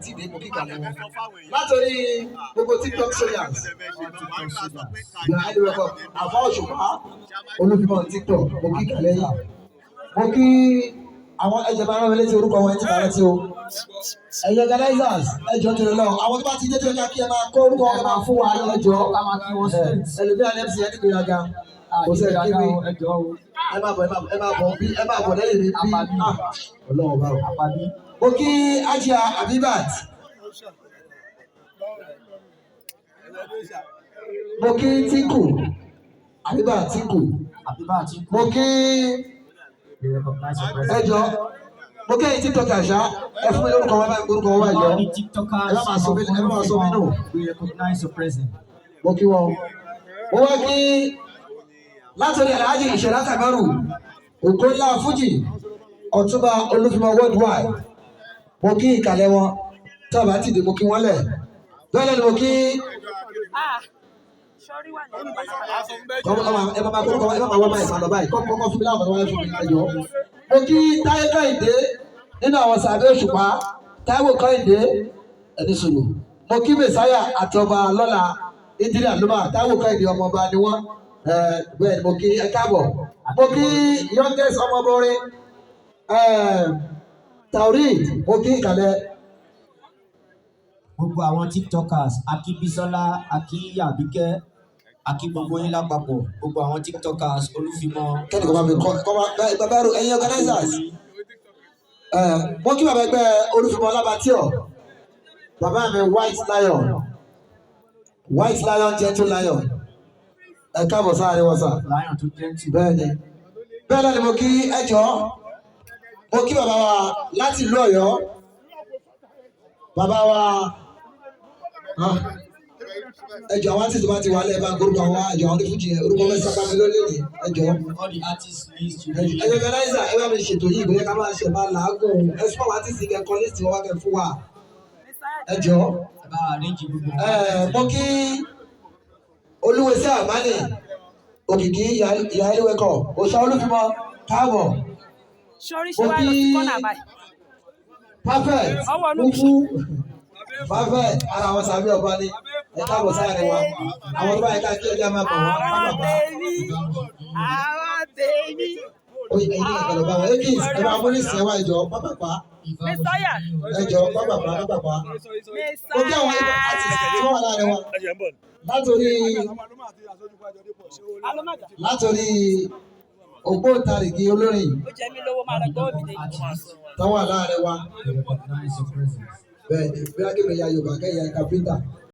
tí ìdè kò kíkà lẹ́wọ̀n látòrí gbogbo TikTok soldiers ìgbà àìlèwẹ̀kọ̀ àfa òṣùpá olùfimọ̀ TikTok mo kíkà lẹ́yìn mo kí àwọn ẹ̀jẹ̀ bá rán mi létí orúkọ wọn ẹ̀ ti bá rántí o ẹ̀yẹ organizers ẹ̀jọ̀ tó lọ lọ́wọ́ àwọn tó bá ti dé tó yẹ kí ẹ máa kó orúkọ ẹ máa fún wa lẹ́jọ́ ẹlòmíràn MC ẹ̀ nígbè yàgà kò sẹ́ kí mi ẹ máa bọ̀ lẹ́yìn mi bí ọlọ́run bá wà. mo kí Ajia Abibat mo kí Tinku Abibat Tinku mo kí ẹjọ mo kí ẹ̀yin TikTok àṣà ẹ fún mi lórúkọ wọn báyìí orúkọ wọn báyìí jọ ẹ má máa sọ mí nù mo kí wọn mo wá kí látọ̀rí Alhaji Ìṣẹ̀lá Kamaru ògo ńlá Fújì Ọ̀túnba Olúfimọ̀ worldwide mo kí ìkàlẹ̀ wọn tí a bá ti dé mo kí wọn lẹ̀ bẹ́ẹ̀ lẹ́nu mo kí ẹ máa kórúkọ ẹ máa wọ́n máa ìsàlọ̀ báyìí kọ́kọ́ fún mi láwọn ọmọ wọn fún mi ẹ̀yọ́ mo kí Táyé Kẹ́hìndé nínú àwọn sàbẹ̀ òṣùpá Táíwò Kẹ́hìndé ẹni sùnù mo kí Mèsáyà àtọba lọ́la ìdílé àlùmá Táíwò Kẹ́hìndé ọmọọba ni wọ́n bẹ́ẹ̀ mo kí ẹ káàbọ̀ mo kí youngest ọmọbìnrin Taurid mo kí ìkàlẹ̀ gbogbo àwọn TikTokers akí Bísọ́lá akí Àbíkẹ́ akí gbogbo yín lápapọ̀ gbogbo àwọn TikTokers Olúfimọ̀. kẹ́ni kò máa fi kọ́ bàbá rò ẹ̀yin organizers mo kí bàbá ẹgbẹ́ Olúfimọ̀ Lábàtíọ̀ bàbá mi White Lion Gentle Lion ẹ káàbọ̀ sáré wọn sà bẹ́ẹ̀ ni mo kí ẹjọ́ mo kí bàbá wa láti ìlú Ọ̀yọ́ bàbá wa ẹjọ́ àwọn àti ìjọba ti wà lẹ́ẹ̀ bá gbórúkọ àwọn ẹjọ́ àwọn onífújì yẹn orúkọ mẹ́sà bá mi lólè ní ẹjọ́ ẹjọ́ organizer ẹ bá mi ṣètò yìí ìgbéyàwó ká máa ṣe máa làágùn ẹsùn àwọn àti ìsìnkẹ kan lẹ́sì wọn wá kẹ fún wa ẹjọ́ mo kí Olúwesí Àmánì Òkìkí ìyá ẹlẹ́wẹ̀kọ̀ òṣà Olúfimọ̀ káàbọ̀ mo kí perfect kúkú perfect ara àwọn sàbí ọba ni ẹ káàbọ̀ sáré wa àwọn tó bá yẹ ká kí ẹjẹ máa bọ̀ wọ́n oye ẹyin ní ìkàlọ̀ bá wọn ekis ẹ máa múlí sí ẹwà ìjọ pápápá ẹjọ pápápá ó kí àwọn ibà àti tí wọ́n wà láàrin wọn látòrí ògbóǹtarìgì olórin tó wà láàrin wa bẹ́ẹ̀ ni bí wọ́n kí mi ya Yorùbá kẹ́yà kápẹ́ńtà.